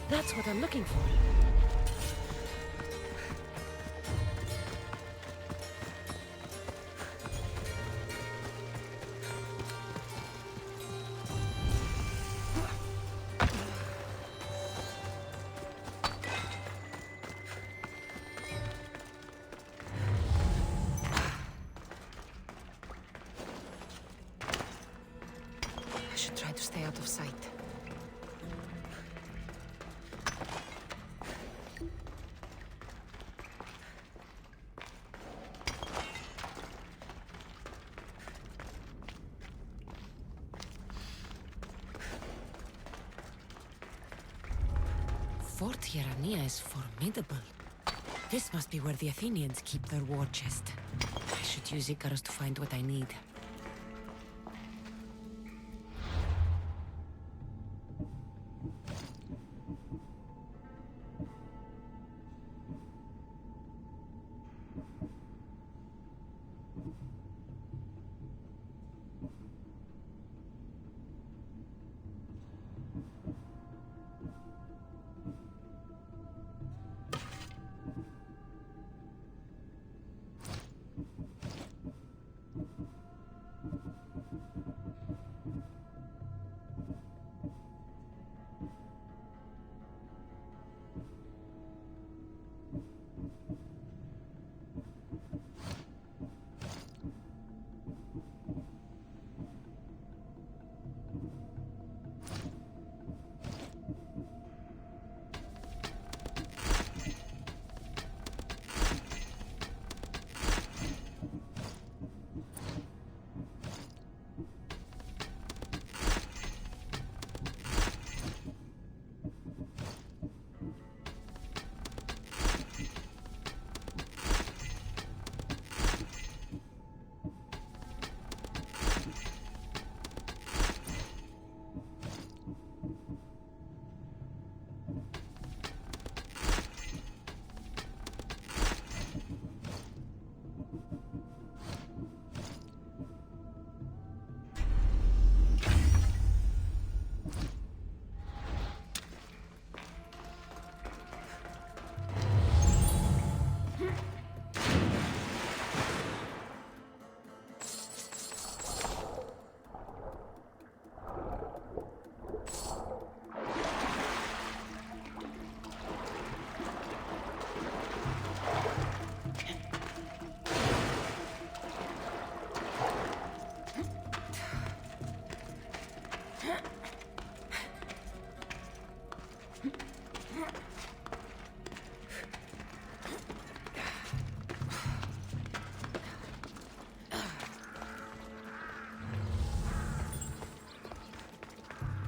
That's what I'm looking for. I should try to stay out of sight. Fort Hierania is formidable. This must be where the Athenians keep their war chest. I should use Icarus to find what I need.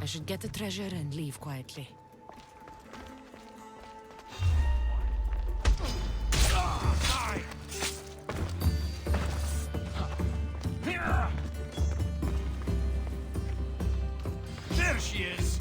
I should get the treasure and leave quietly. There she is!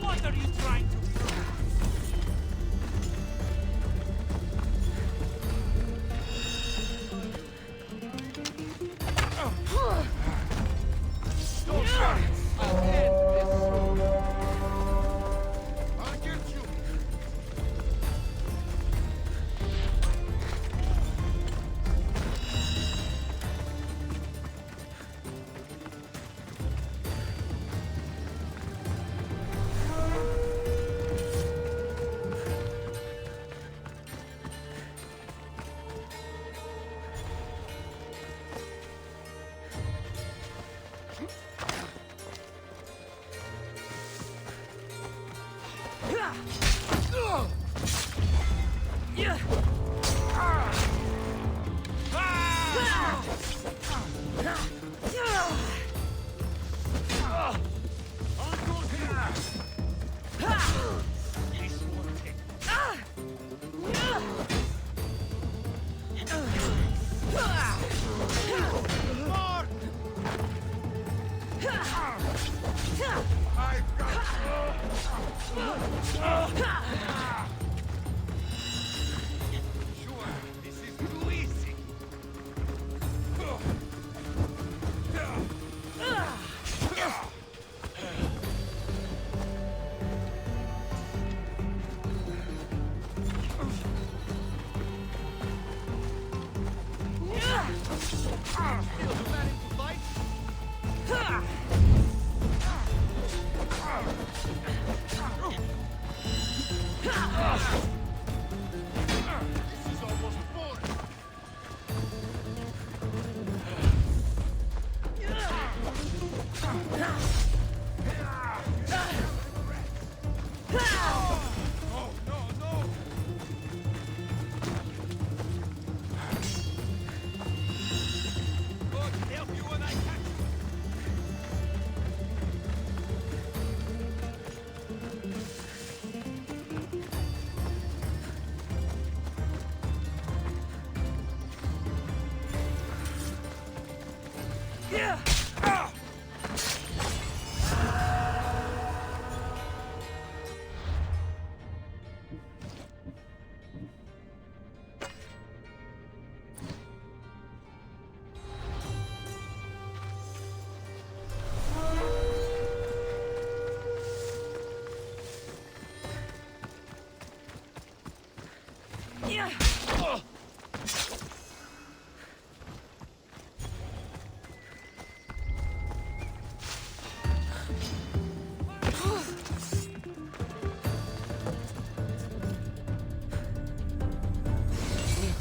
What are you trying to do? Don't worry, I'll end this. I'll get you.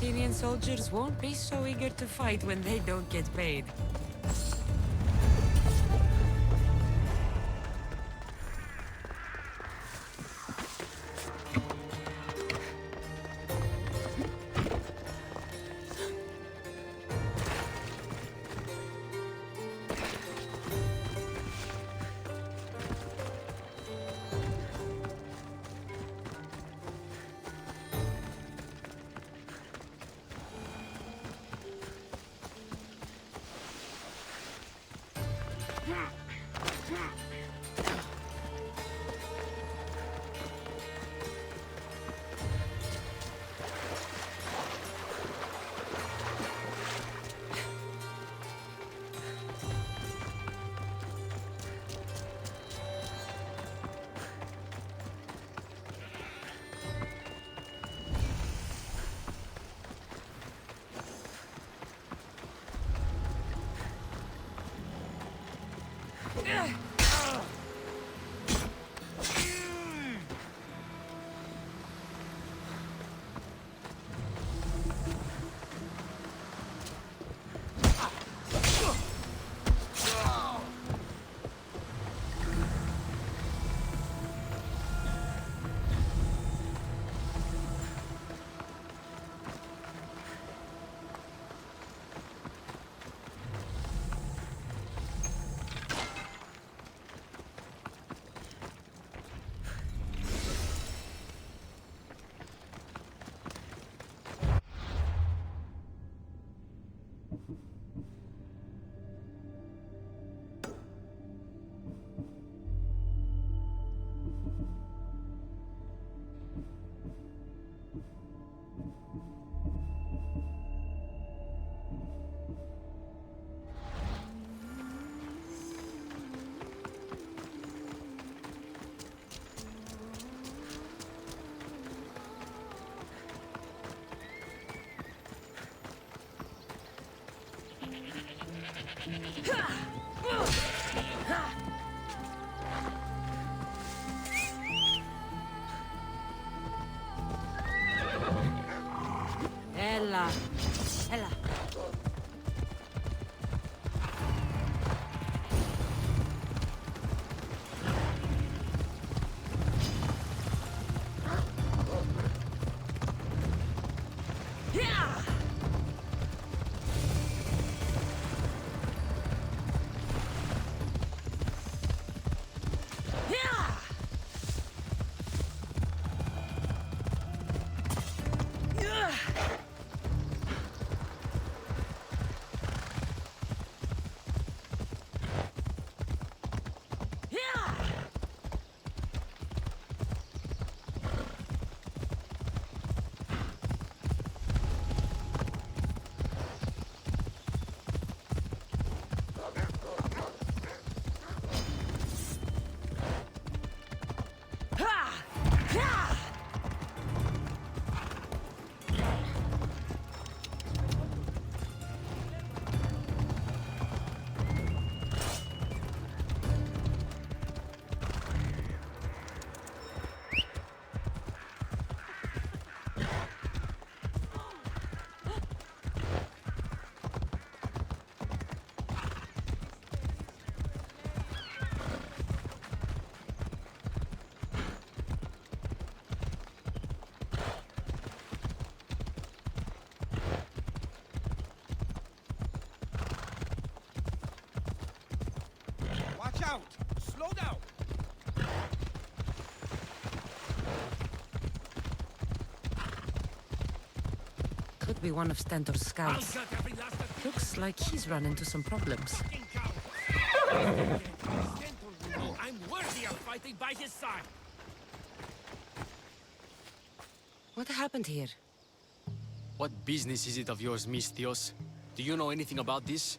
Athenian soldiers won't be so eager to fight when they don't get paid. Ella. Ella. Watch out! Slow down! Could be one of Stentor's scouts. I'll gut every last of Looks like he's run into some problems. fucking cowards! Stentor will know I'm worthy of fighting by his side! What happened here? What business is it of yours, Mistios? Do you know anything about this?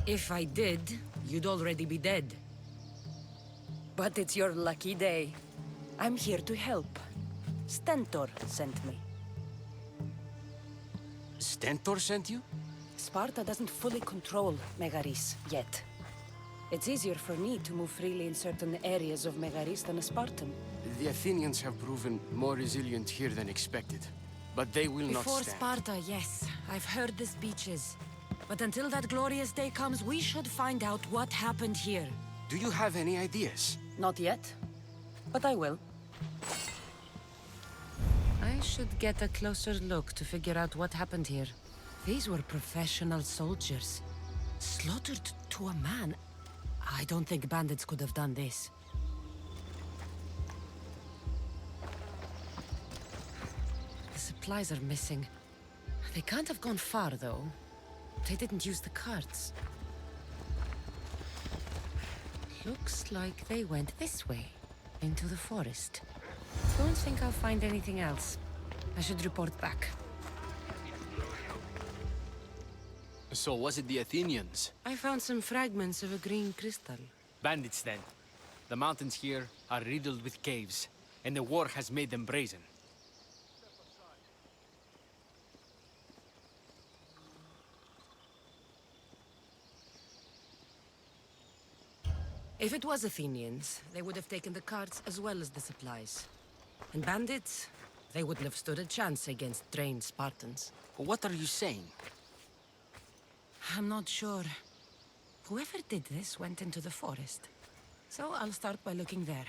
If I did, you'd already be dead. But it's your lucky day. I'm here to help. Stentor sent me. Stentor sent you? Sparta doesn't fully control Megaris yet. It's easier for me to move freely in certain areas of Megaris than a Spartan. The Athenians have proven more resilient here than expected. But they will not Before stand. Sparta, yes. I've heard the speeches. But until that glorious day comes, we should find out what happened here. Do you have any ideas? Not yet, but I will. I should get a closer look to figure out what happened here. These were professional soldiers. Slaughtered to a man. I don't think bandits could have done this. The supplies are missing. They can't have gone far, though. They didn't use the carts. Looks like they went this way, into the forest. Don't think I'll find anything else. I should report back. So was it the Athenians? I found some fragments of a green crystal. Bandits then. The mountains here are riddled with caves, and the war has made them brazen. If it was Athenians, they would have taken the carts as well as the supplies. And bandits, they wouldn't have stood a chance against trained Spartans. What are you saying? I'm not sure. Whoever did this went into the forest. So I'll start by looking there.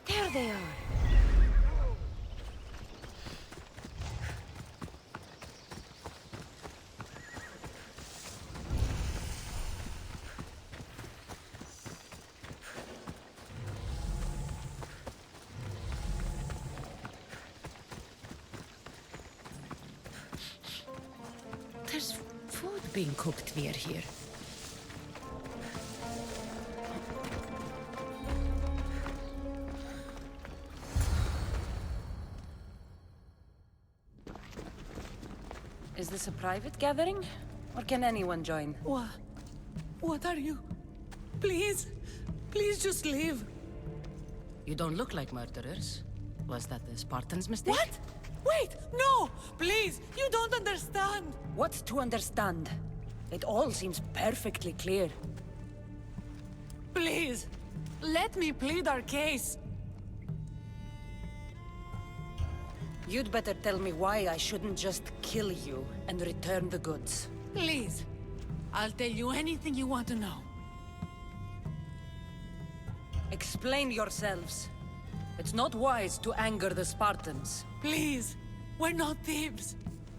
There they are. There's food being cooked near here. Is this a private gathering? Or can anyone join? What are you? Please, please just leave. You don't look like murderers. Was that the Spartans' mistake? What? Wait, no! Please, you don't understand! What's to understand? It all seems perfectly clear. Please, let me plead our case. You'd better tell me why I shouldn't just kill you and return the goods. Please, I'll tell you anything you want to know. Explain yourselves. It's not wise to anger the Spartans. Please, we're not thieves.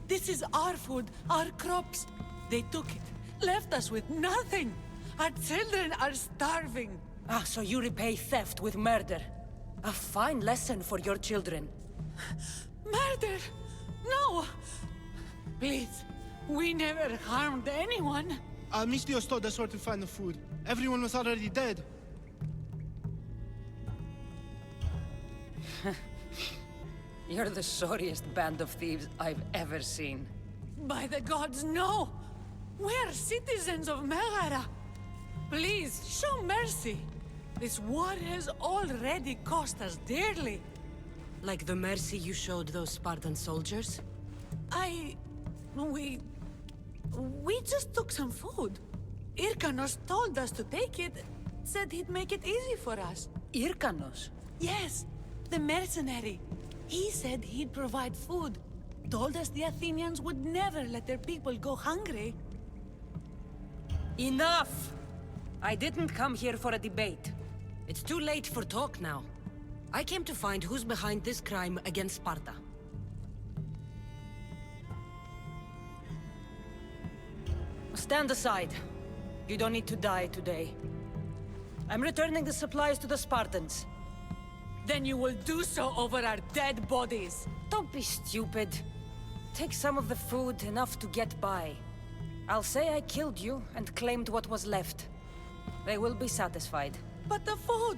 This is our food, our crops. They took it, left us with nothing. Our children are starving. Ah, so you repay theft with murder. A fine lesson for your children. Murder? No! Please, we never harmed anyone. Alexios told us where to find the food. Everyone was already dead. You're the sorriest band of thieves I've ever seen. By the gods, no! We're citizens of Megara. Please, show mercy. This war has already cost us dearly. Like the mercy you showed those Spartan soldiers? We just took some food. Irkanos told us to take it, said he'd make it easy for us. Irkanos? Yes, the mercenary. He said he'd provide food. Told us the Athenians would never let their people go hungry. Enough! I didn't come here for a debate. It's too late for talk now. I came to find who's behind this crime against Sparta. Stand aside. You don't need to die today. I'm returning the supplies to the Spartans. Then you will do so over our dead bodies. Don't be stupid. Take some of the food, enough to get by. I'll say I killed you and claimed what was left. They will be satisfied. But the food!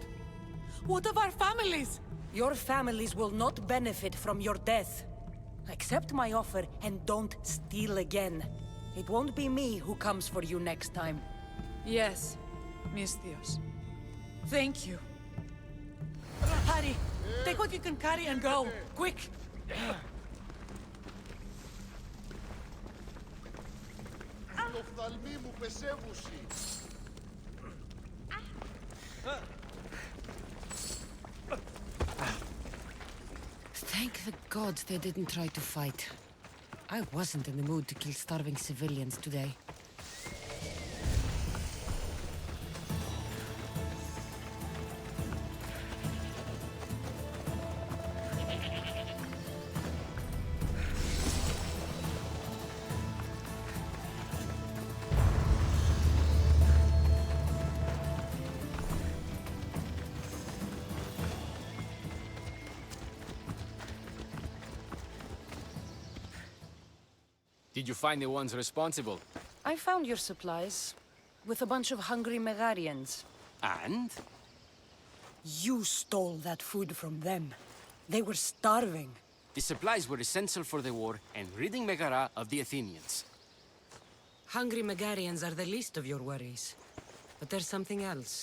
What of our families? Your families will not benefit from your death. Accept my offer and don't steal again. It won't be me who comes for you next time. Yes, Misthios. Thank you. Hurry! Take what you can carry and go! Quick! Το φθαλμί μου πεσέβουσι. Thank the gods they didn't try to fight. I wasn't in the mood to kill starving civilians today. Did you find the ones responsible? I found your supplies, with a bunch of hungry Megarians. And? You stole that food from them. They were starving. The supplies were essential for the war and ridding Megara of the Athenians. Hungry Megarians are the least of your worries. But there's something else.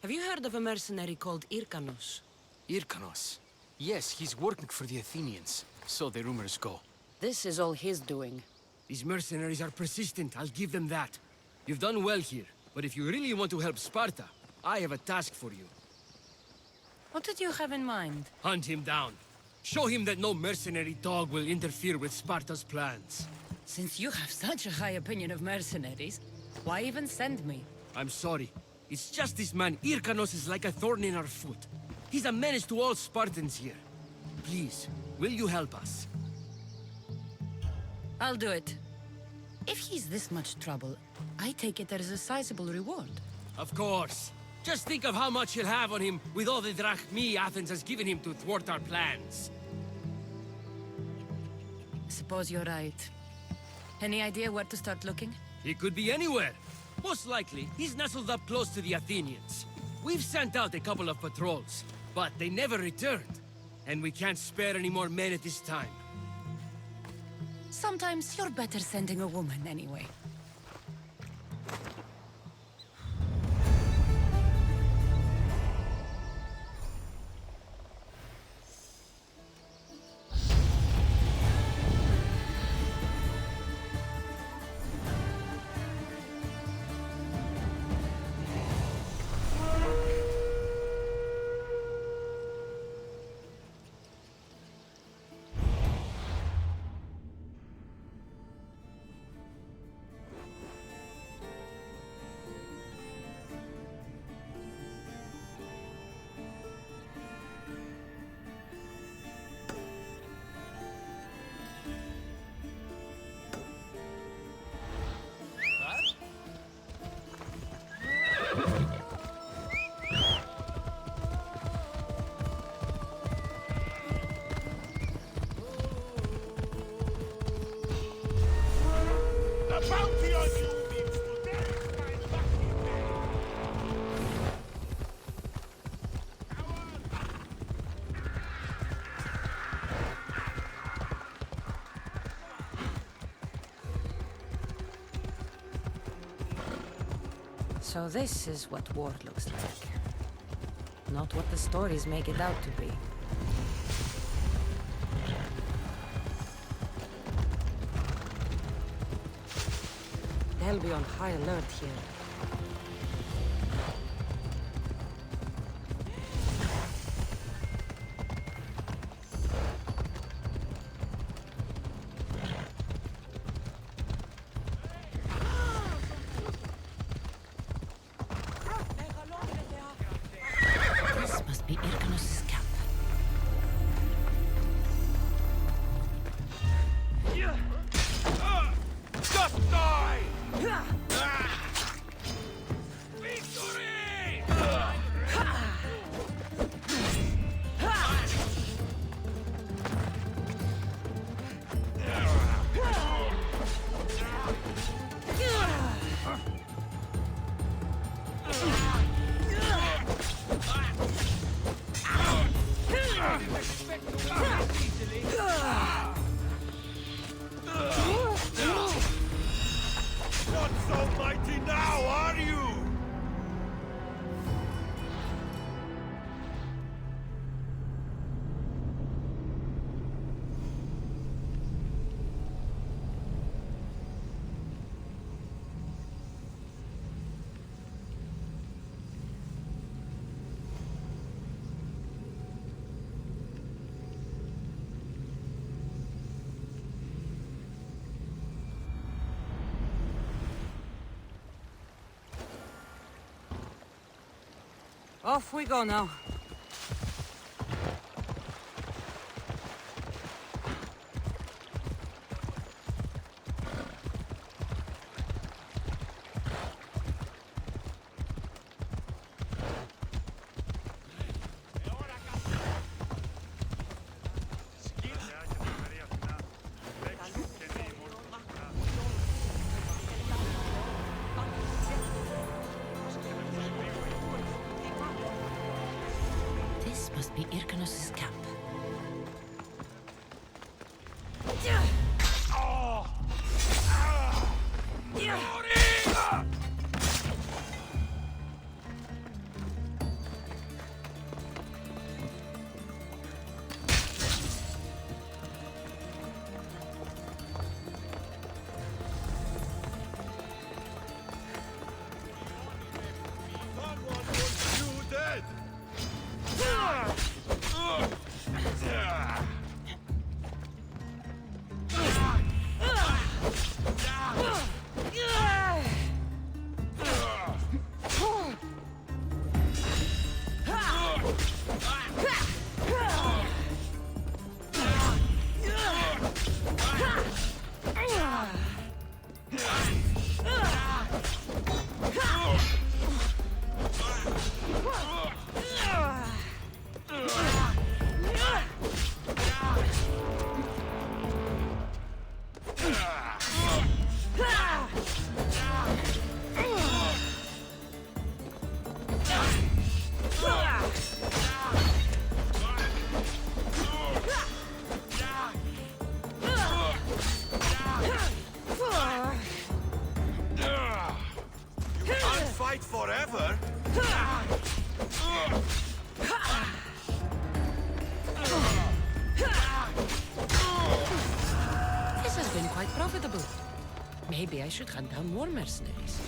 Have you heard of a mercenary called Irkanos? Irkanos? Yes, he's working for the Athenians, so the rumors go. This is all his doing. These mercenaries are persistent, I'll give them that. You've done well here, but if you really want to help Sparta, I have a task for you. What did you have in mind? Hunt him down. Show him that no mercenary dog will interfere with Sparta's plans. Since you have such a high opinion of mercenaries, why even send me? I'm sorry. It's just this man, Irkanos, is like a thorn in our foot. He's a menace to all Spartans here. Please, will you help us? I'll do it. If he's this much trouble, I take it there is a sizable reward. Of course. Just think of how much he'll have on him with all the drachmi Athens has given him to thwart our plans. Suppose you're right. Any idea where to start looking? He could be anywhere. Most likely, he's nestled up close to the Athenians. We've sent out a couple of patrols, but they never returned. And we can't spare any more men at this time. Sometimes you're better sending a woman anyway. So this is what war looks like. Not what the stories make it out to be. They'll be on high alert here. This must be Irkanos' camp. Just die! Not so mighty now, are you? Off we go now. This must be Irkanos' camp. Someone wants you dead! Fight forever? This has been quite profitable. Maybe I should hunt down more mercenaries.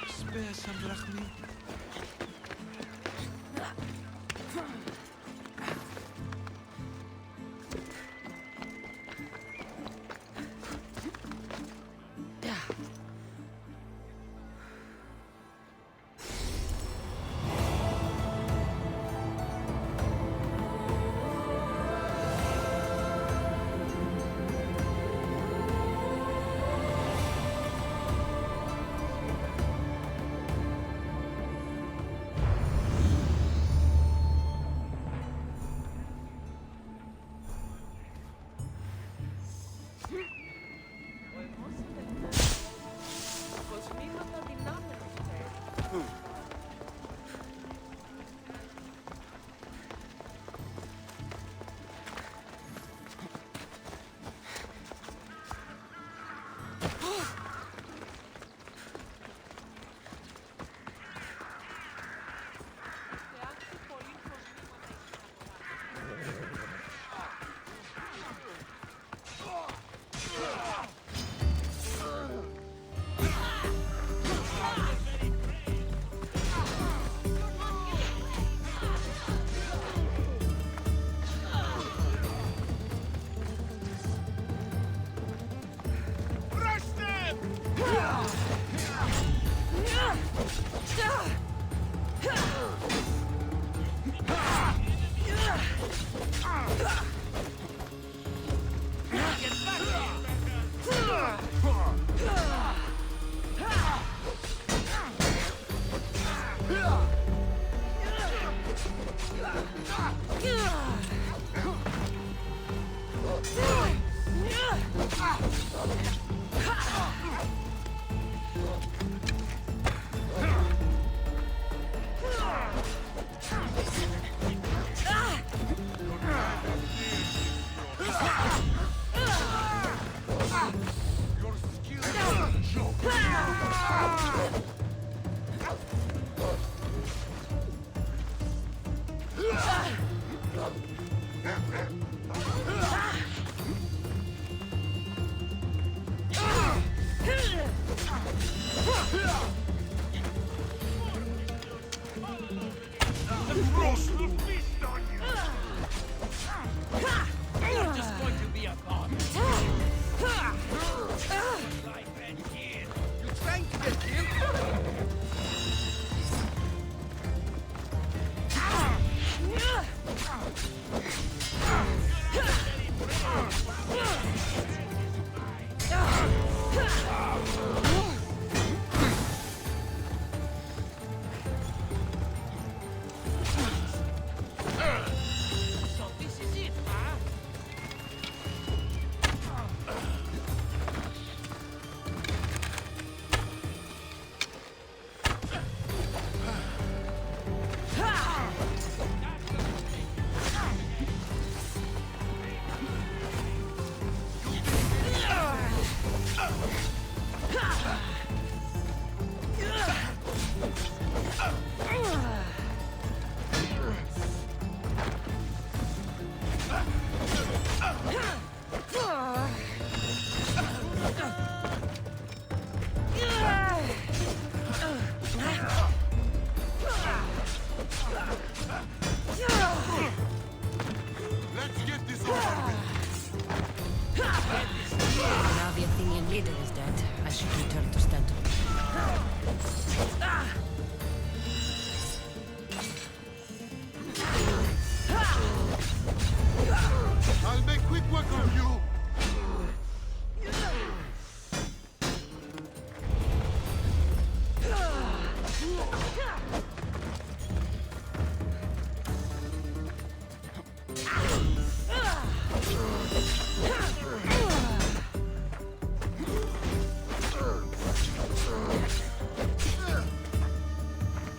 Spare some drachmi.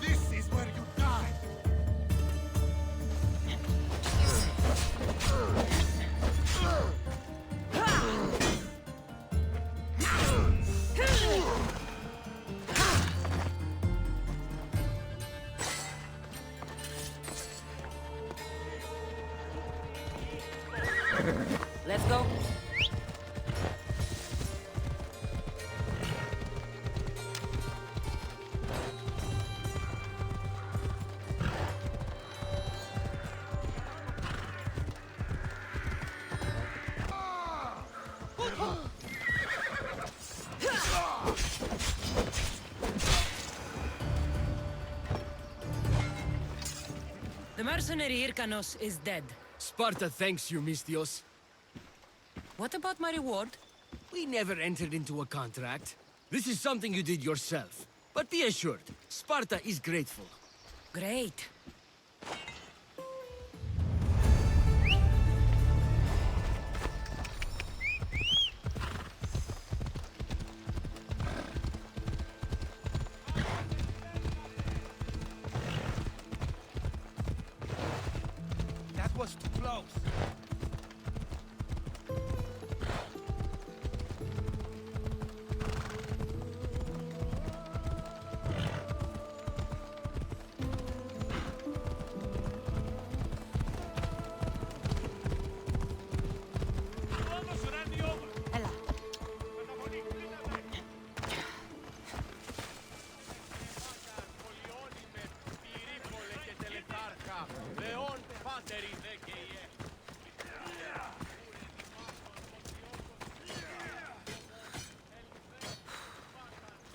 This is where you die! Let's go. The mercenary Hyrkanos is dead. Sparta thanks you, Mystios. What about my reward? We never entered into a contract. This is something you did yourself. But be assured, Sparta is grateful. Great. That was too close. Ella.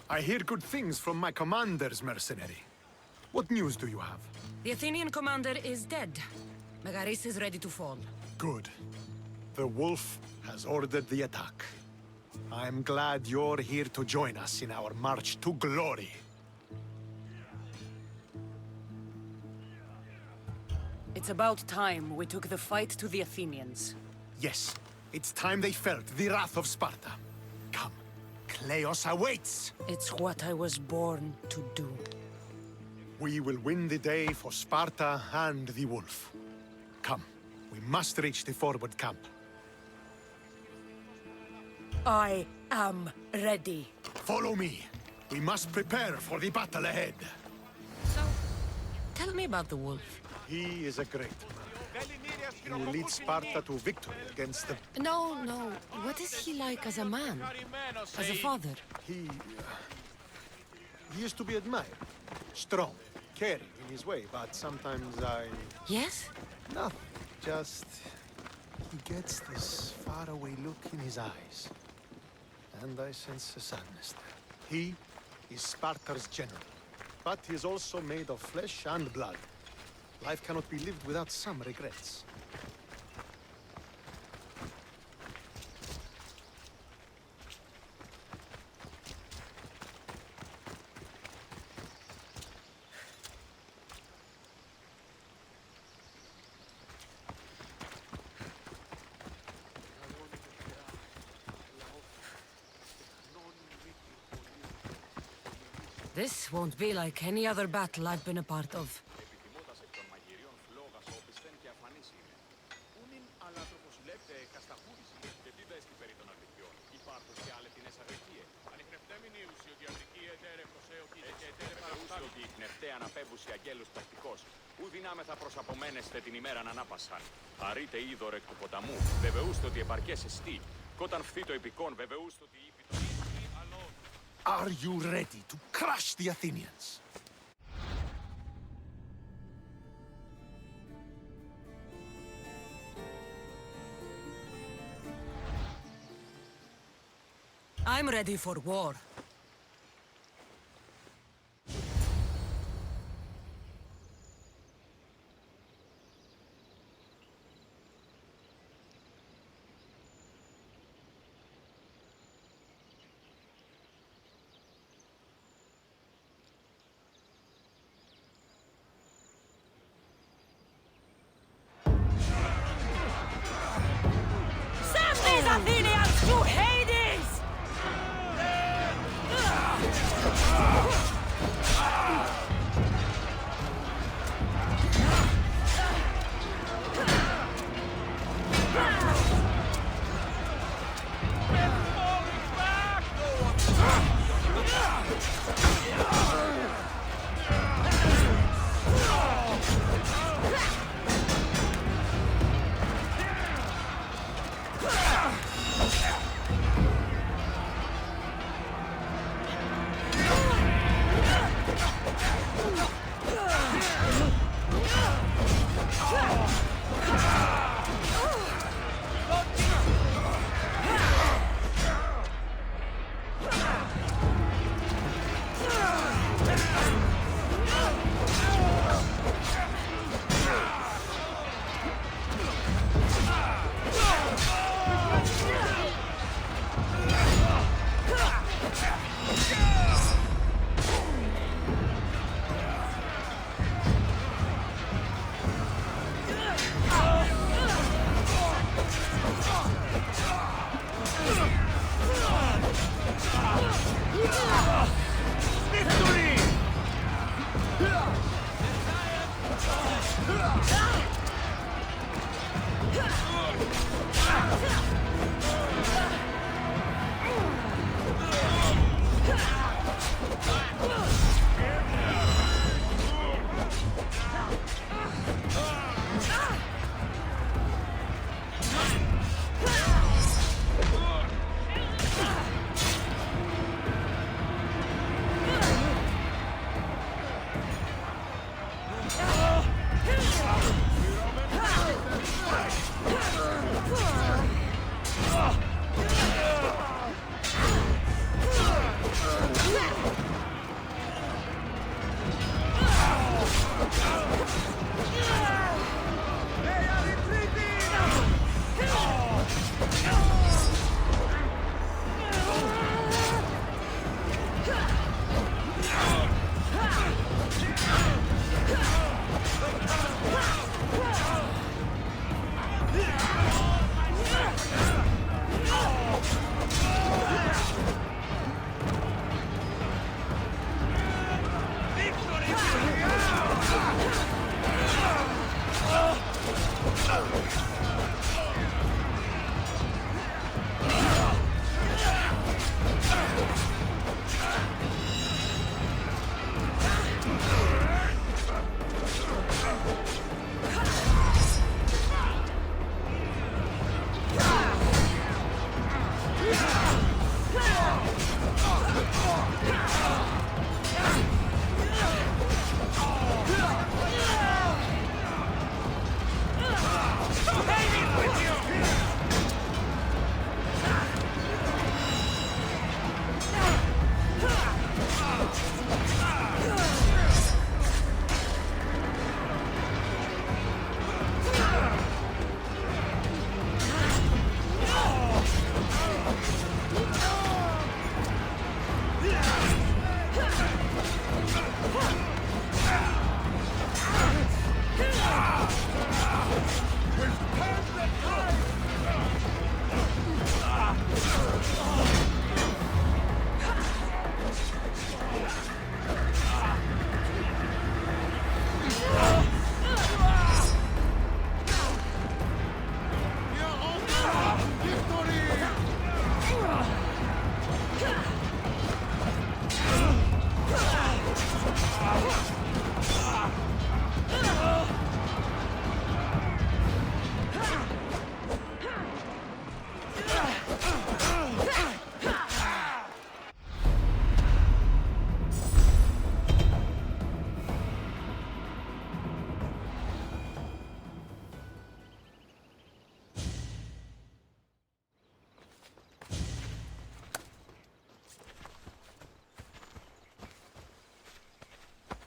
I hear good things from my commanders, mercenary. What news do you have? The Athenian commander is dead. Megaris is ready to fall. Good. The wolf has ordered the attack. I'm glad you're here to join us in our march to glory. It's about time we took the fight to the Athenians. Yes, it's time they felt the wrath of Sparta. Come, Kleos awaits! It's what I was born to do. We will win the day for Sparta and the wolf. Come, we must reach the forward camp. I am ready. Follow me. We must prepare for the battle ahead. So, tell me about the wolf. He is a great man. He will lead Sparta to victory against the... No, no. What is he like as a man? As a father? He is to be admired. Strong, caring in his way, but sometimes I... Yes? Nothing. Just... He gets this faraway look in his eyes. And I sense a sadness there. He is Sparta's general. But he is also made of flesh and blood. Life cannot be lived without some regrets. This won't be like any other battle I've been a part of. Are you ready to crush the Athenians? I'm ready for war.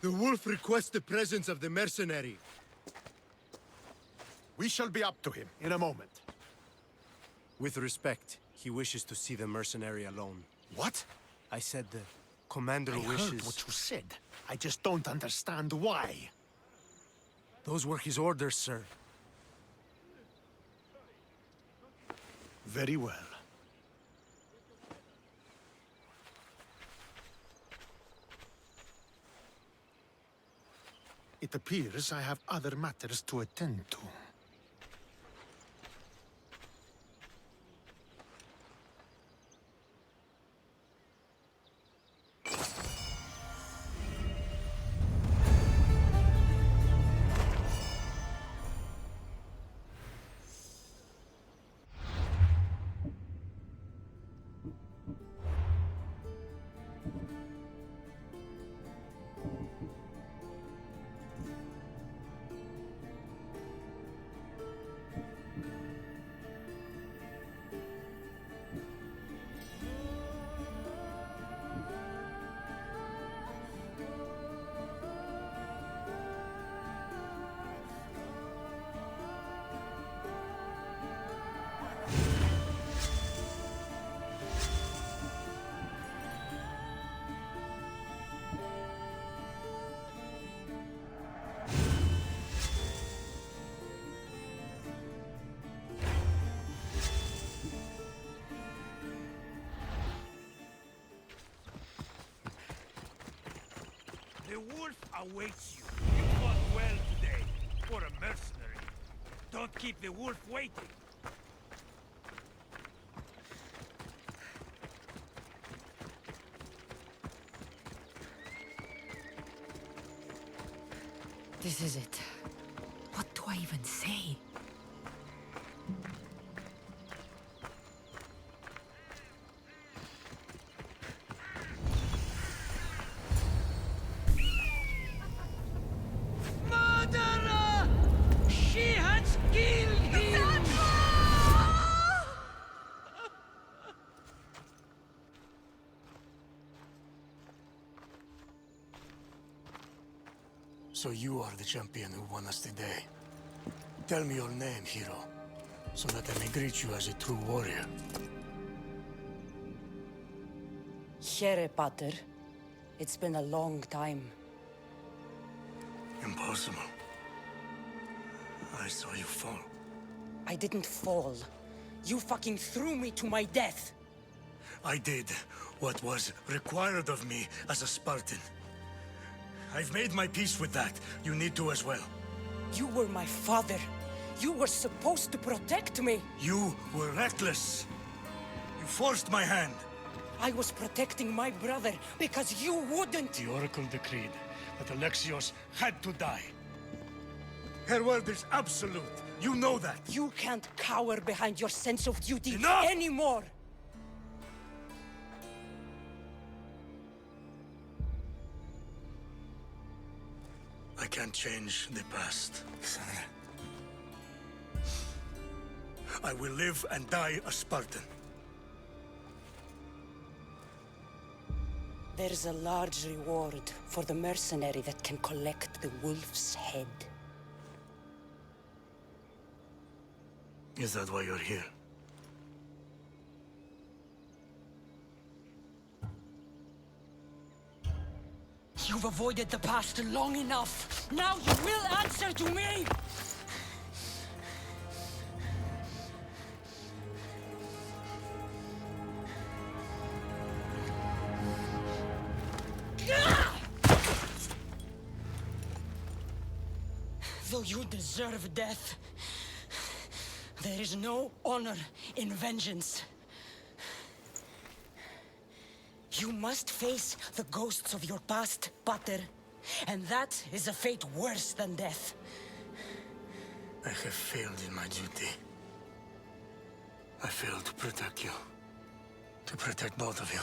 The wolf requests the presence of the mercenary. We shall be up to him in a moment. With respect, he wishes to see the mercenary alone. What? I said the commander I wishes... heard what you said. I just don't understand why. Those were his orders, sir. Very well. It appears I have other matters to attend to. The wolf awaits you. You fought well today, for a mercenary. Don't keep the wolf waiting. This is it. What do I even say? Murderer! She has killed him! So you are the champion who won us today. Tell me your name, hero, so that I may greet you as a true warrior. Here, Pater. It's been a long time. Impossible. I saw you fall. I didn't fall. You fucking threw me to my death. I did what was required of me as a Spartan. I've made my peace with that. You need to as well. You were my father. You were supposed to protect me. You were reckless. You forced my hand. I was protecting my brother because you wouldn't. The Oracle decreed that Alexios had to die. Her word is absolute. You know that. You can't cower behind your sense of duty Enough! anymore. I can't change the past, Kassandra. I will live and die a Spartan. There's a large reward for the mercenary that can collect the wolf's head. Is that why you're here? You've avoided the past long enough. Now you will answer to me! Though you deserve death, there is no honor in vengeance. You must face the ghosts of your past, Pater, And that is a fate worse than death. I have failed in my duty. I failed to protect you. To protect both of you.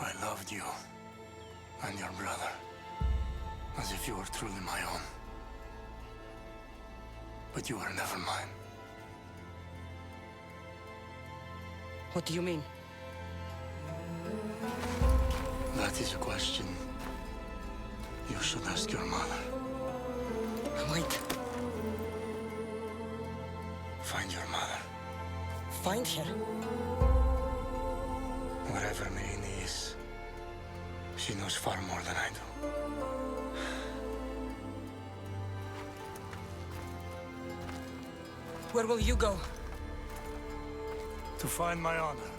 I loved you and your brother as if you were truly my own. But you were never mine. What do you mean? That is a question you should ask your mother. Wait. Find your mother. Find her? Wherever Meini is, she knows far more than I do. Where will you go? To find my honor.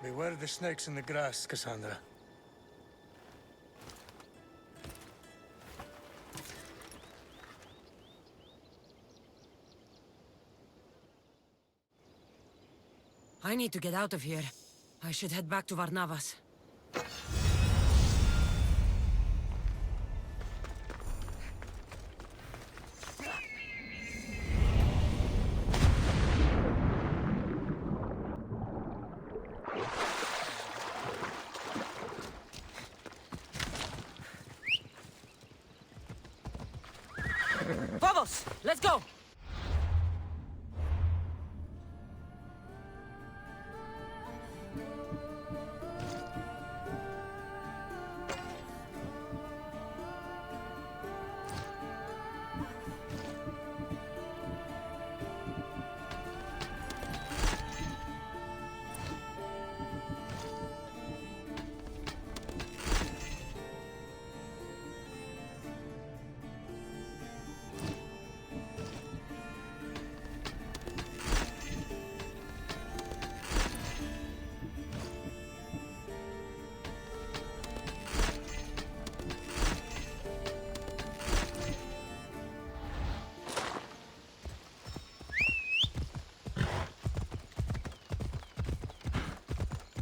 Beware the snakes in the grass, Kassandra. I need to get out of here. I should head back to Varnavas. Vamos! Let's go!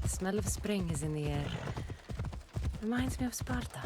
The smell of spring is in the air. Reminds me of Sparta.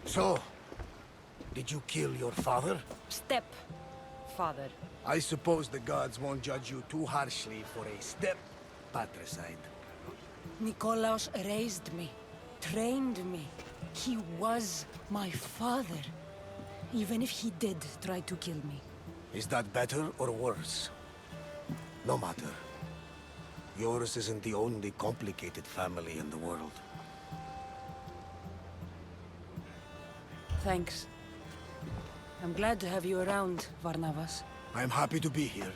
So, did you kill your father? Step-father. I suppose the gods won't judge you too harshly for a step-patricide. Nikolaos raised me, trained me. He was my father. Even if he did try to kill me. Is that better or worse? No matter. Yours isn't the only complicated family in the world. Thanks. I'm glad to have you around, Varnavas. I'm happy to be here.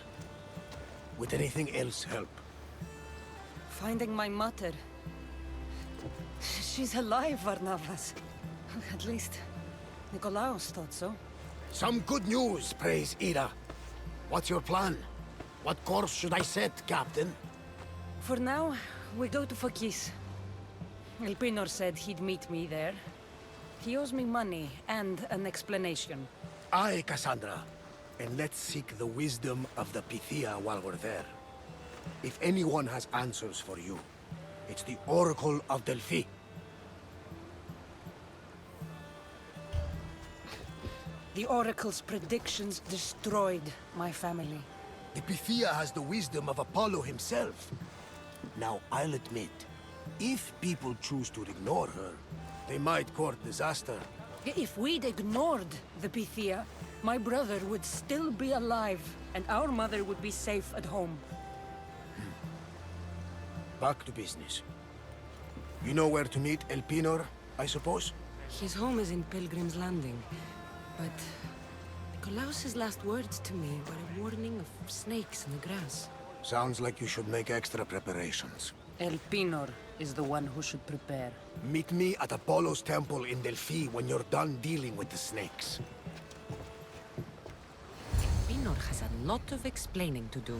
Would anything else help? Finding my mother. She's alive, Varnavas. At least, Nikolaos thought so. Some good news, praise Ira. What's your plan? What course should I set, Captain? For now, we go to Phokis. Elpinor said he'd meet me there. He owes me money and an explanation. Aye, Kassandra. And let's seek the wisdom of the Pythia while we're there. If anyone has answers for you, it's the Oracle of Delphi. The Oracle's predictions destroyed my family. The Pythia has the wisdom of Apollo himself. Now, I'll admit, if people choose to ignore her, They might court disaster. If we'd ignored the Pythia, my brother would still be alive, and our mother would be safe at home. Back to business. You know where to meet Elpinor, I suppose? His home is in Pilgrim's Landing, but Nikolaus's last words to me were a warning of snakes in the grass. Sounds like you should make extra preparations. Elpinor is the one who should prepare. Meet me at Apollo's temple in Delphi when you're done dealing with the snakes. Pinor has a lot of explaining to do.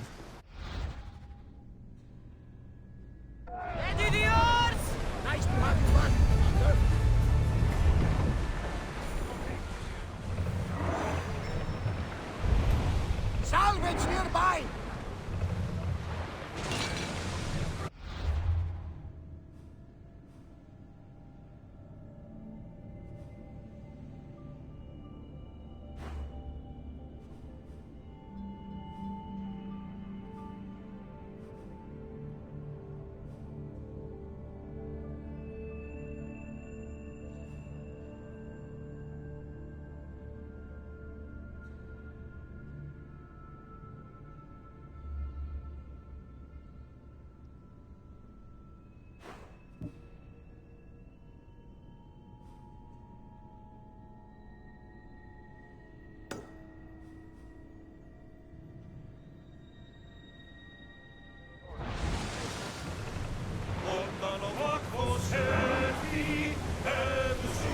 Nice to have you back, Commander. Salvage nearby!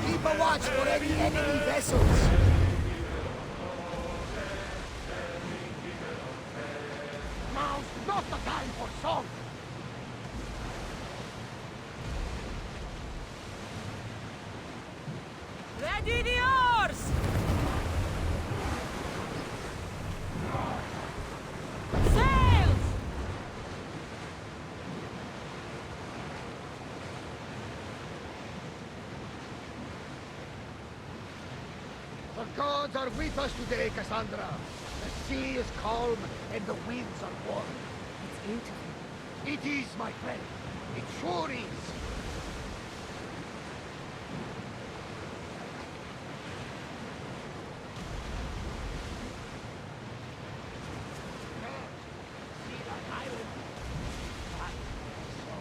Keep a watch for any enemy vessels. Now's not the time for song. Ready the oars! Sails! The gods are with us today, Cassandra. The sea is calm and the winds are warm. It's beautiful. It is, my friend. It sure is. See that island? That is so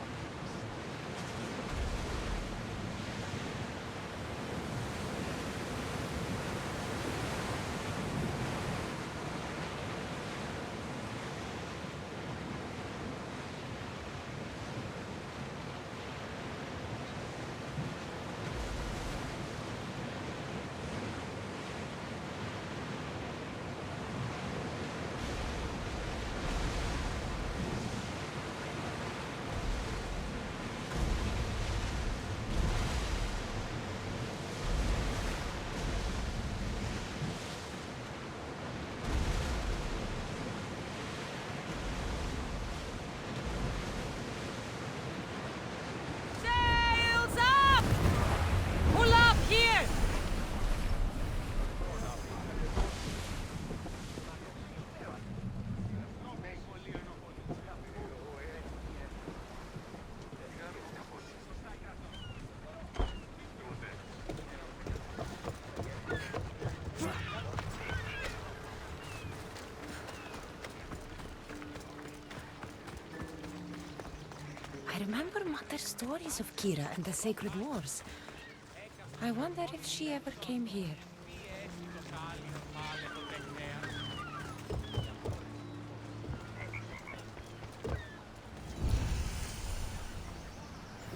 Sails up! Pull up here! I remember Mother's stories of Kira and the Sacred Wars. I wonder if she ever came here.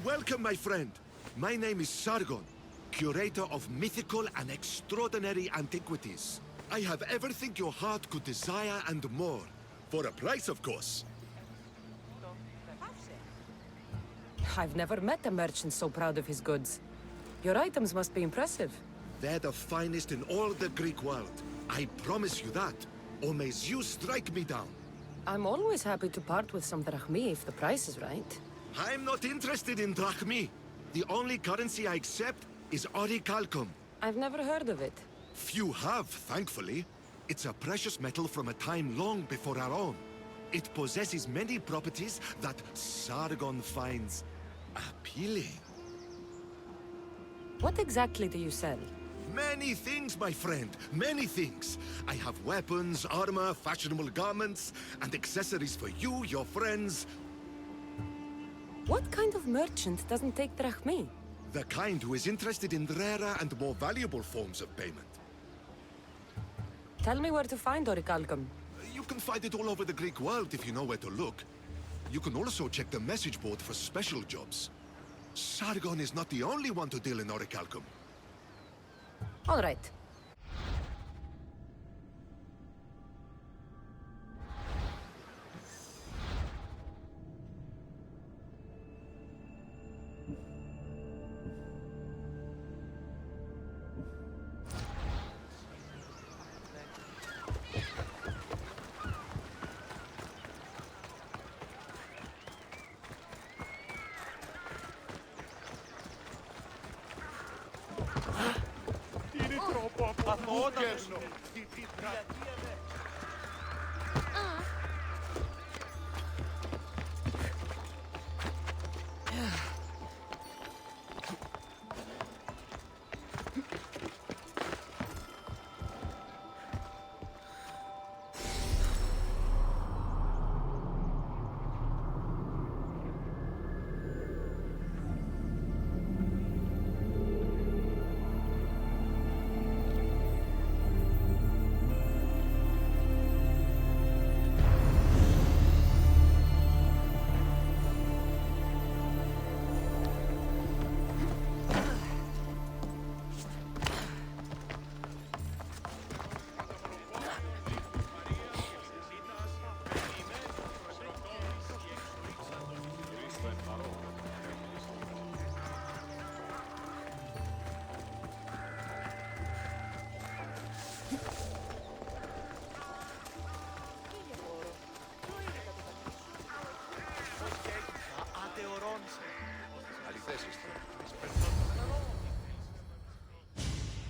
Welcome, my friend. My name is Sargon, curator of mythical and extraordinary antiquities. I have everything your heart could desire and more. For a price, of course. I've never met a merchant so proud of his goods. Your items must be impressive. They're the finest in all the Greek world. I promise you that. Or may Zeus strike me down. I'm always happy to part with some drachmi if the price is right. I'm not interested in drachmi. The only currency I accept is orichalcum. I've never heard of it. Few have, thankfully. It's a precious metal from a time long before our own. It possesses many properties that Sargon finds appealing. What exactly do you sell? Many things, my friend. Many things. I have weapons, armor, fashionable garments, and accessories for you, your friends. What kind of merchant doesn't take drachmi? The kind who is interested in rarer and more valuable forms of payment. Tell me where to find orichalcum. You can find it all over the Greek world if you know where to look. You can also check the message board for special jobs. Sargon is not the only one to deal in orichalcum. All right.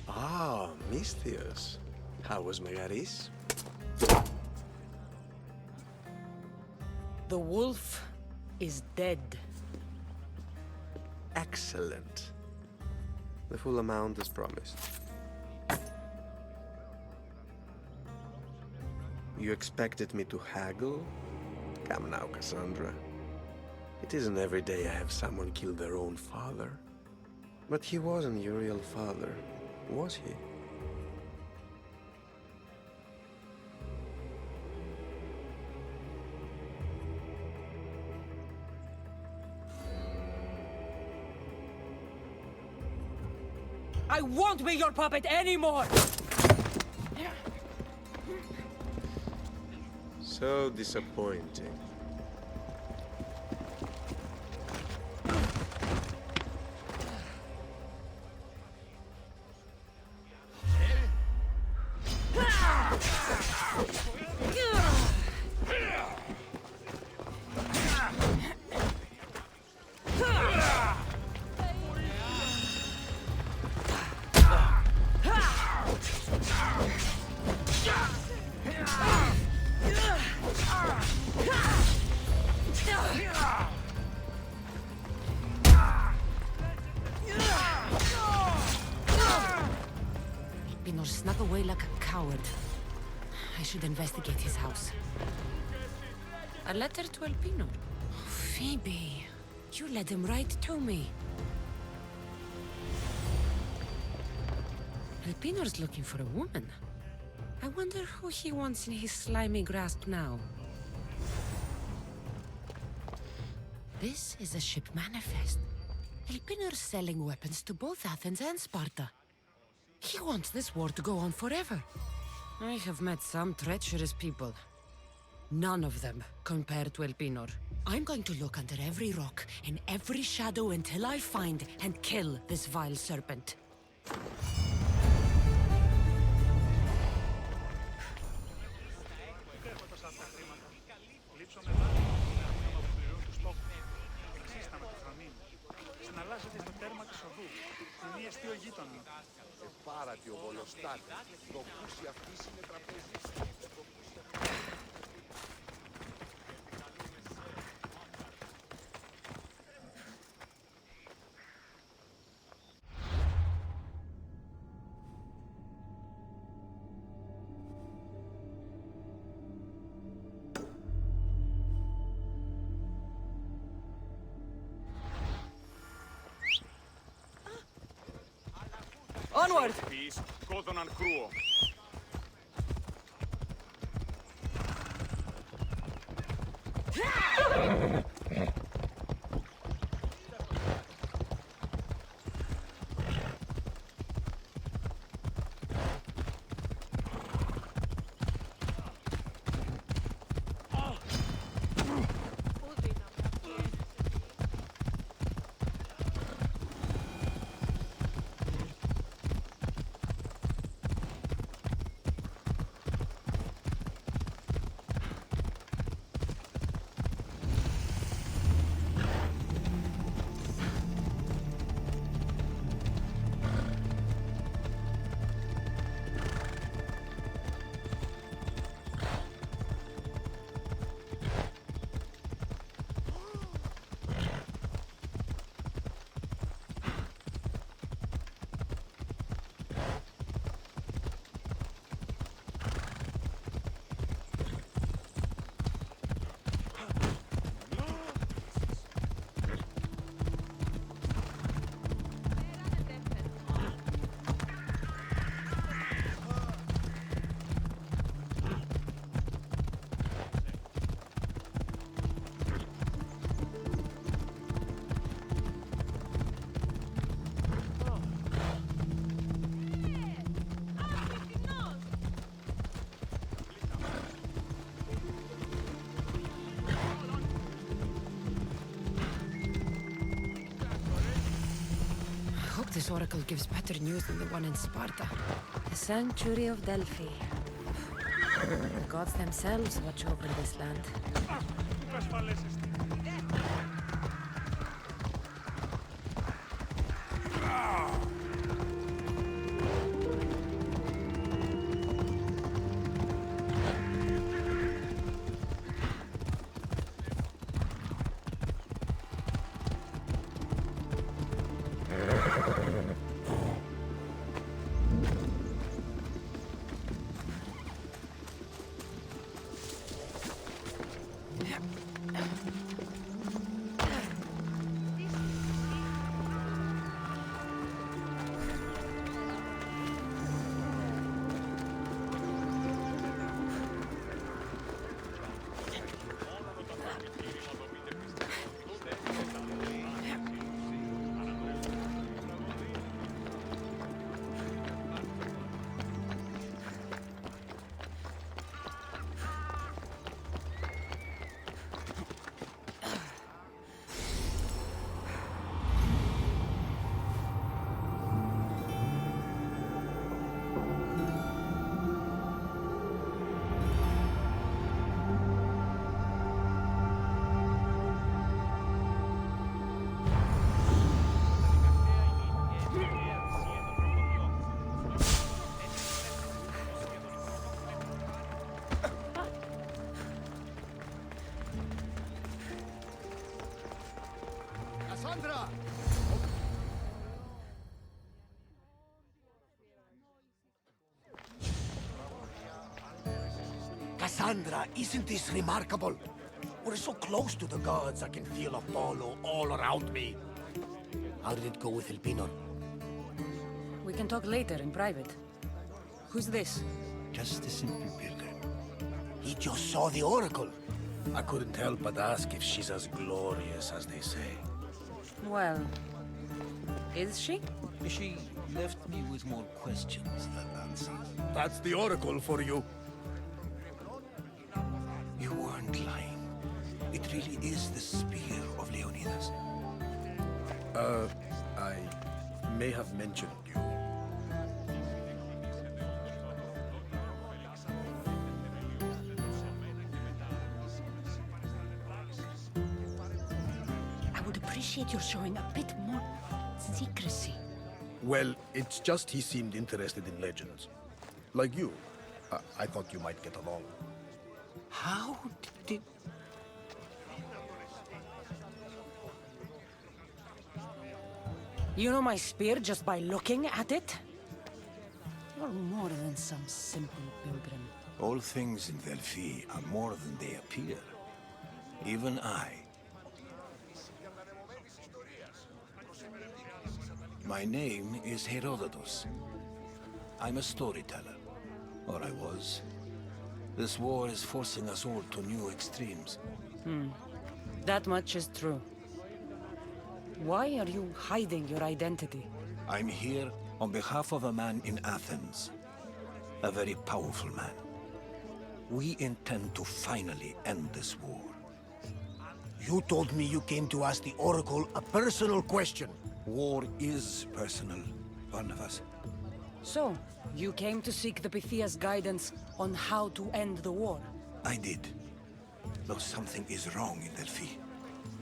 Ah, Misthios. How was Megaris? The wolf is dead. Excellent. The full amount as promised. You expected me to haggle? Come now, Kassandra. It isn't every day I have someone kill their own father. But he wasn't your real father, was he? I won't be your puppet anymore! So disappointing. Pinor snuck away like a coward. I should investigate his house. A letter to Elpinor. Phoebe, you led him right to me. Elpinor's looking for a woman. I wonder who he wants in his slimy grasp now. This is a ship manifest. Elpinor's selling weapons to both Athens and Sparta. He wants this war to go on forever. I have met some treacherous people. None of them compared to Elpinor. I'm going to look under every rock, in every shadow until I find and kill this vile serpent. Onward! This oracle gives better news than the one in Sparta. The sanctuary of Delphi. The gods themselves watch over this land. Kassandra! Kassandra, isn't this remarkable? We're so close to the gods, I can feel Apollo all around me. How did it go with Elpinor? We can talk later in private. Who's this? Just a simple pilgrim. He just saw the oracle. I couldn't help but ask if she's as glorious as they say. Well, is she? She left me with more questions than answers. That's the oracle for you. You weren't lying. It really is the spear of Leonidas. I may have mentioned you. I would appreciate your showing a bit more secrecy. Well, it's just he seemed interested in legends. Like you. I thought you might get along. How did... You know my spear just by looking at it? You're more than some simple pilgrim. All things in Delphi are more than they appear. Even I. My name is Herodotus. I'm a storyteller. Or I was. This war is forcing us all to new extremes. That much is true. Why are you hiding your identity? I'm here on behalf of a man in Athens. A very powerful man. We intend to finally end this war. You told me you came to ask the Oracle a personal question. War is personal, Barnabas. So, you came to seek the Pythia's guidance on how to end the war? I did. Though something is wrong in Delphi.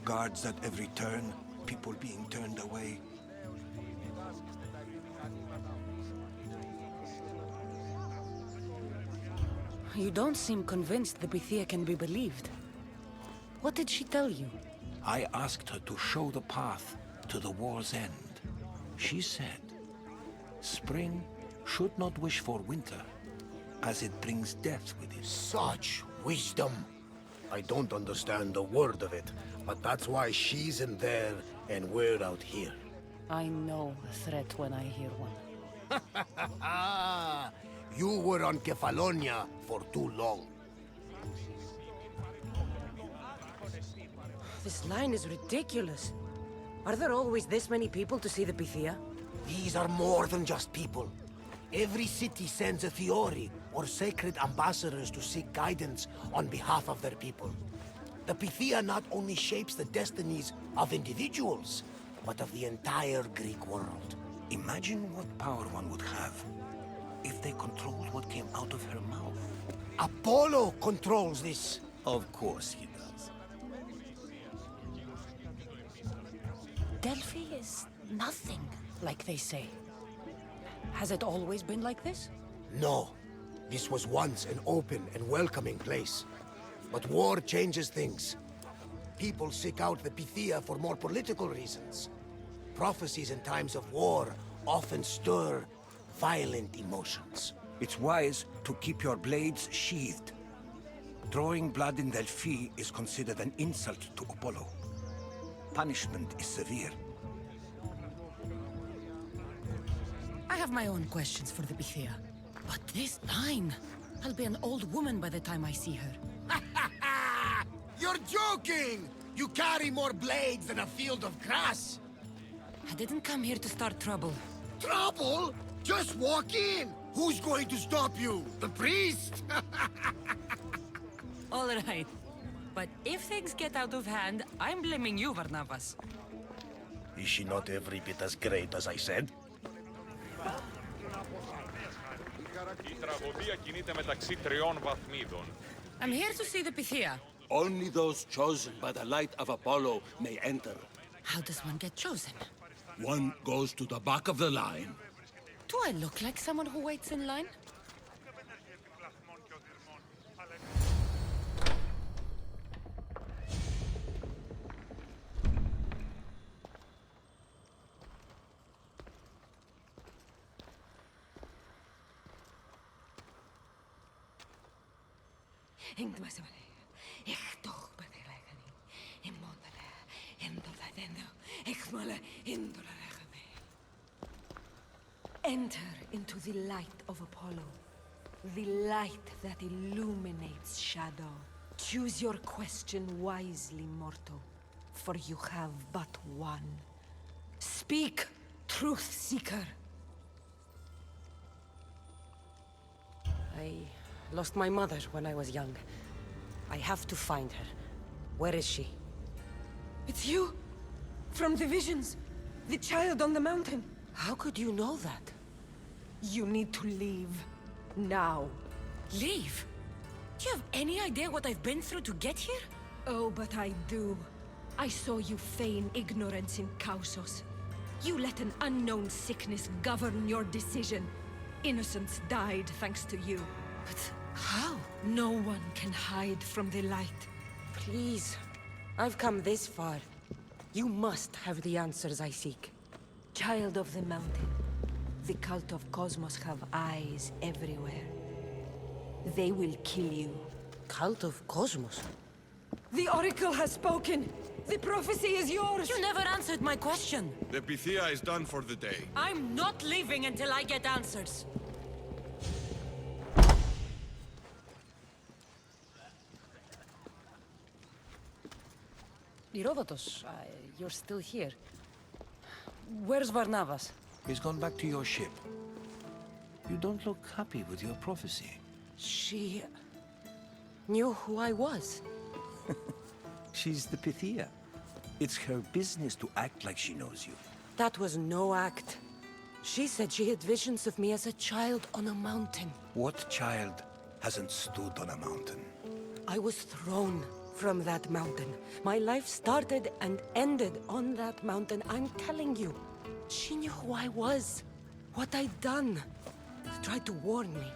Guards at every turn, people being turned away. You don't seem convinced the Pythia can be believed. What did she tell you? I asked her to show the path to the war's end. She said, spring should not wish for winter, as it brings death with it. Such wisdom! I don't understand a word of it, but that's why she's in there and we're out here. I know a threat when I hear one. You were on Kefalonia for too long. This line is ridiculous. Are there always this many people to see the Pythia? These are more than just people. Every city sends a Fiori or sacred ambassadors to seek guidance on behalf of their people. The Pythia not only shapes the destinies of individuals, but of the entire Greek world. Imagine what power one would have if they controlled what came out of her mouth. Apollo controls this. Of course he does. Delphi is nothing, like they say. Has it always been like this? No. This was once an open and welcoming place. But war changes things. People seek out the Pythia for more political reasons. Prophecies in times of war often stir violent emotions. It's wise to keep your blades sheathed. Drawing blood in Delphi is considered an insult to Apollo. Punishment is severe. I have my own questions for the Pythia. But this line... I'll be an old woman by the time I see her. You're joking! You carry more blades than a field of grass! I didn't come here to start trouble. Trouble? Just walk in! Who's going to stop you? The priest? All right. But if things get out of hand, I'm blaming you, Barnabas. Is she not every bit as great as I said? I'm here to see the Pythia. Only those chosen by the light of Apollo may enter. How does one get chosen? One goes to the back of the line. Do I look like someone who waits in line? Enter into the light of Apollo, the light that illuminates shadow. Choose your question wisely, mortal, for you have but one. Speak, truth seeker. I lost my mother when I was young. I have to find her. Where is she? It's you! From the visions! The child on the mountain! How could you know that? You need to leave. Now. Leave? Do you have any idea what I've been through to get here? Oh, but I do. I saw you feign ignorance in Kausos. You let an unknown sickness govern your decision. Innocents died thanks to you. But how? No one can hide from the light. Please. I've come this far. You must have the answers I seek. Child of the mountain, the cult of Cosmos have eyes everywhere. They will kill you. Cult of Cosmos? The Oracle has spoken! The prophecy is yours! You never answered my question. The Pythia is done for the day. I'm not leaving until I get answers. Herodotus, you're still here. Where's Varnavas? He's gone back to your ship. You don't look happy with your prophecy. She knew who I was. She's the Pythia. It's her business to act like she knows you. That was no act. She said she had visions of me as a child on a mountain. What child hasn't stood on a mountain? I was thrown from that mountain. My life started and ended on that mountain. I'm telling you. She knew who I was, what I'd done. She tried to warn me.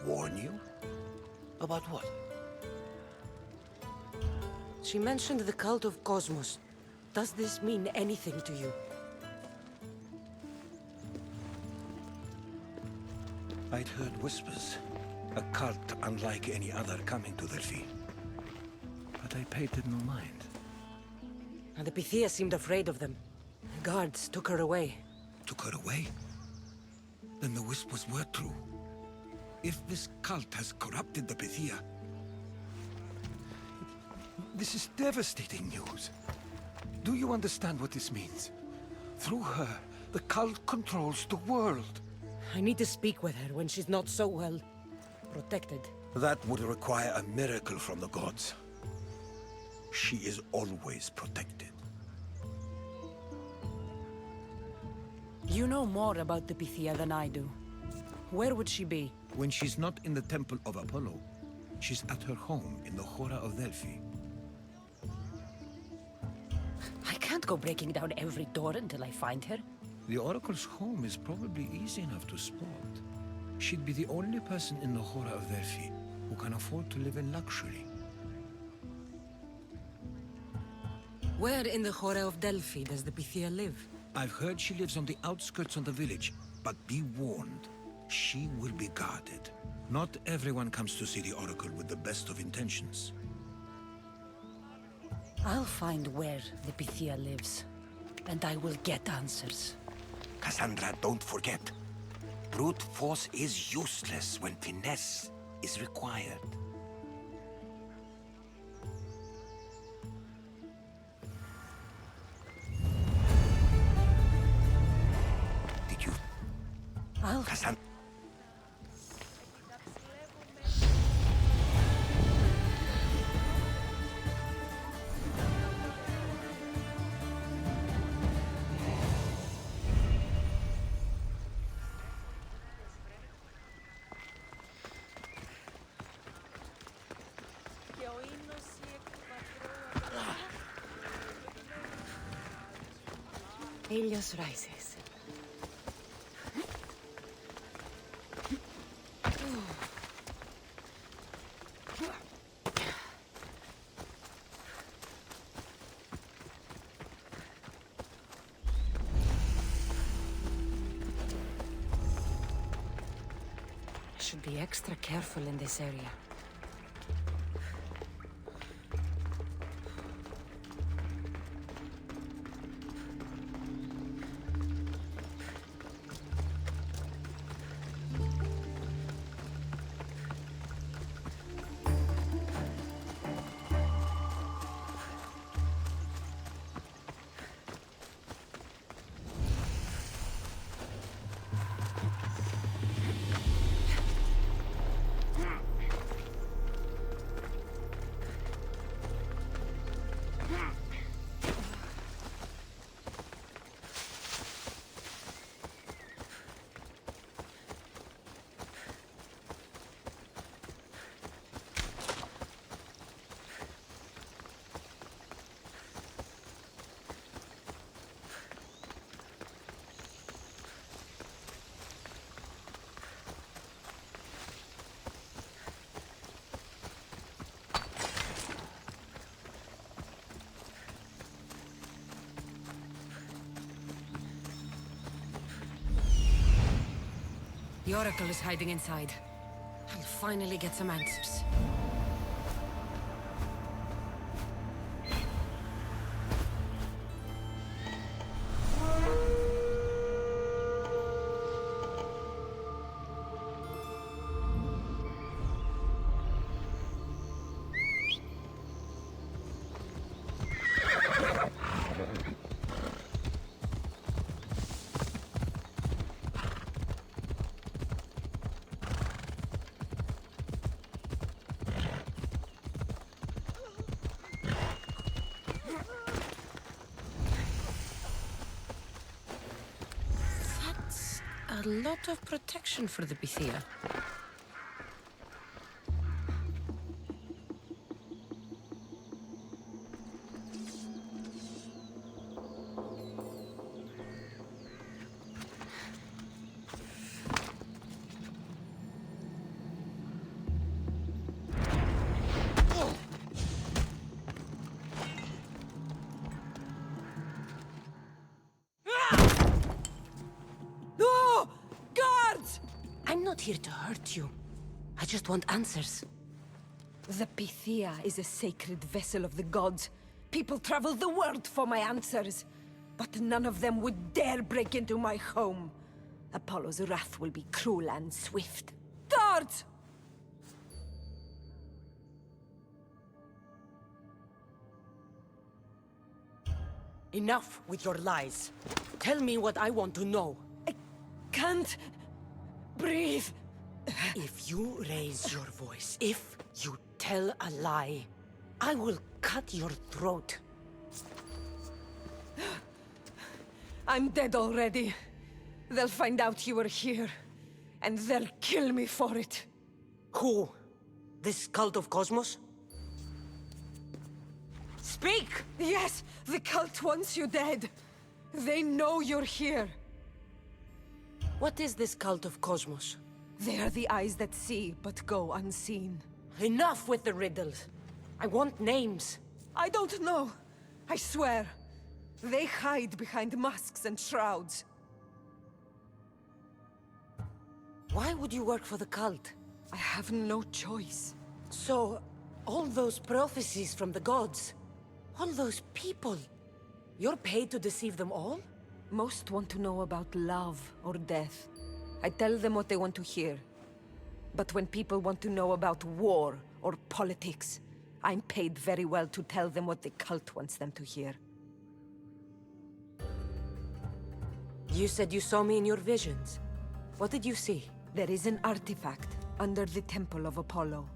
Warn you? About what? She mentioned the cult of Cosmos. Does this mean anything to you? I'd heard whispers. A cult unlike any other coming to Delphi. But I paid it no mind. And the Pythia seemed afraid of them. The guards took her away. Took her away? Then the whispers were true. If this cult has corrupted the Pythia... This is devastating news. Do you understand what this means? Through her, the cult controls the world. I need to speak with her when she's not so well protected. That would require a miracle from the gods. She is always protected. You know more about the Pythia than I do. Where would she be? When she's not in the temple of Apollo, she's at her home in the Hora of Delphi. I can't go breaking down every door until I find her. The Oracle's home is probably easy enough to spot. She'd be the only person in the Hora of Delphi who can afford to live in luxury. Where in the Hora of Delphi does the Pythia live? I've heard she lives on the outskirts of the village, but be warned, she will be guarded. Not everyone comes to see the Oracle with the best of intentions. I'll find where the Pythia lives, and I will get answers. Kassandra, don't forget. Brute force is useless when finesse is required. Did you... Kassandra... Helios rises. I should be extra careful in this area. The Oracle is hiding inside. I'll finally get some answers. A lot of protection for the Pythia. No! Guards! I'm not here to hurt you. I just want answers. The Pythia is a sacred vessel of the gods. People travel the world for my answers. But none of them would dare break into my home. Apollo's wrath will be cruel and swift. Guards! Enough with your lies. Tell me what I want to know. I can't breathe. If you raise your voice, if you tell a lie, I will cut your throat. I'm dead already. They'll find out you were here, and they'll kill me for it. Who? This cult of Cosmos? Speak! Yes, the cult wants you dead. They know you're here. What is this cult of Cosmos? They are the eyes that see, but go unseen. Enough with the riddles. I want names. I don't know. I swear. They hide behind masks and shrouds. Why would you work for the cult? I have no choice. So, all those prophecies from the gods, all those people, you're paid to deceive them all? Most want to know about love or death. I tell them what they want to hear. But when people want to know about war or politics, I'm paid very well to tell them what the cult wants them to hear. You said you saw me in your visions. What did you see? There is an artifact under the temple of Apollo.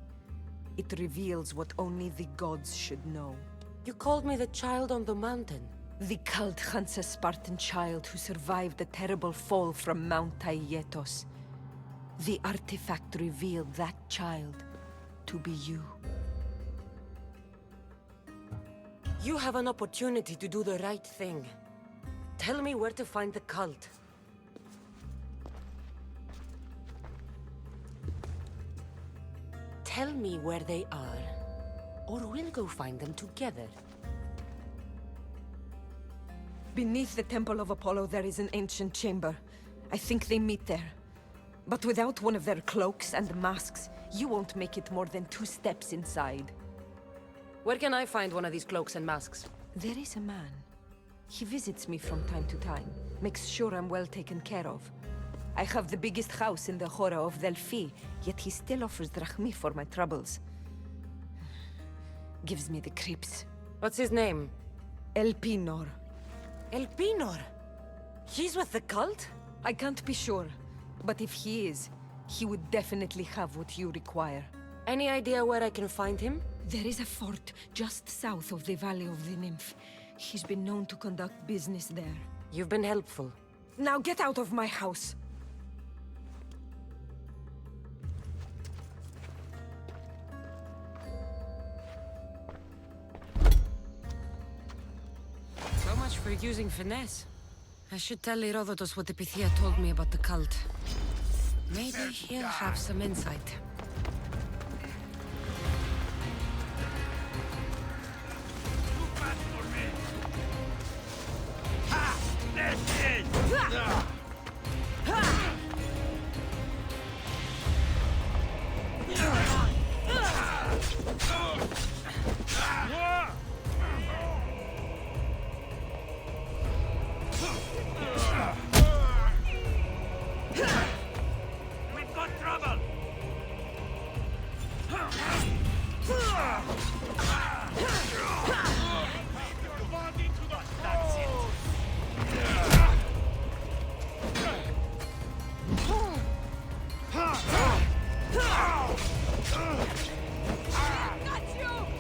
It reveals what only the gods should know. You called me the child on the mountain. The cult hunts a Spartan child who survived the terrible fall from Mount Aietos. The artifact revealed that child to be you. You have an opportunity to do the right thing. Tell me where to find the cult. Tell me where they are, or we'll go find them together. Beneath the temple of Apollo there is an ancient chamber. I think they meet there. But without one of their cloaks and masks, you won't make it more than 2 steps inside. Where can I find one of these cloaks and masks? There is a man. He visits me from time to time, makes sure I'm well taken care of. I have the biggest house in the Hora of Delphi, yet he still offers drachmi for my troubles. Gives me the creeps. What's his name? Elpinor. Elpinor? He's with the cult? I can't be sure, but if he is, he would definitely have what you require. Any idea where I can find him? There is a fort just south of the Valley of the Nymph. He's been known to conduct business there. You've been helpful. Now get out of my house! So much for using finesse. I should tell Herodotus what the Pythia told me about the cult. Maybe he'll have some insight. We've got trouble! That's it. Got you!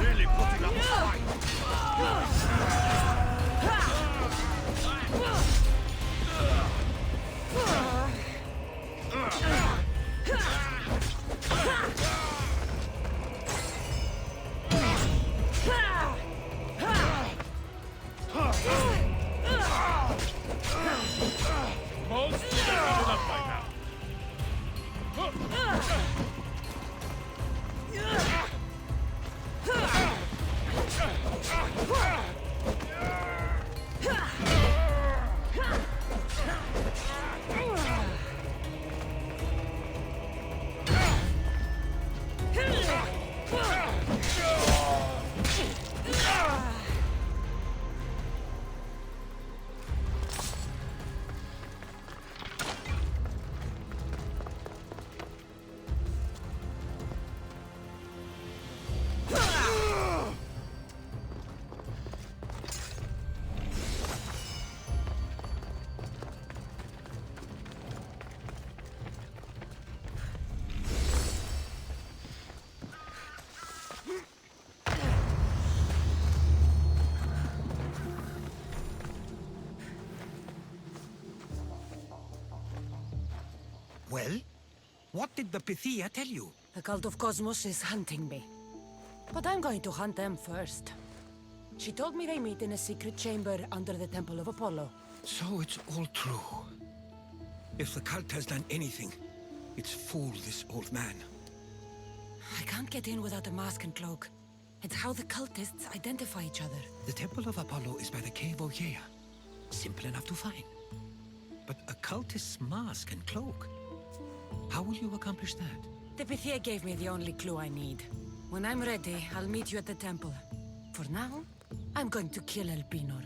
Really putting up a fight. Most should have given up by now. Well? What did the Pythia tell you? The cult of Cosmos is hunting me. But I'm going to hunt them first. She told me they meet in a secret chamber under the Temple of Apollo. So it's all true. If the cult has done anything, it's fooled this old man. I can't get in without a mask and cloak. It's how the cultists identify each other. The Temple of Apollo is by the cave Ogea. Simple enough to find. But a cultist's mask and cloak? How will you accomplish that? The Pythia gave me the only clue I need. When I'm ready, I'll meet you at the temple. For now, I'm going to kill Elpinor,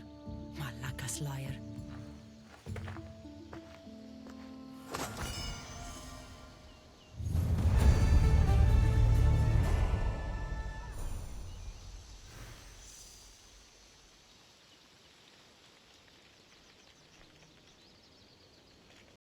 Malaka's liar.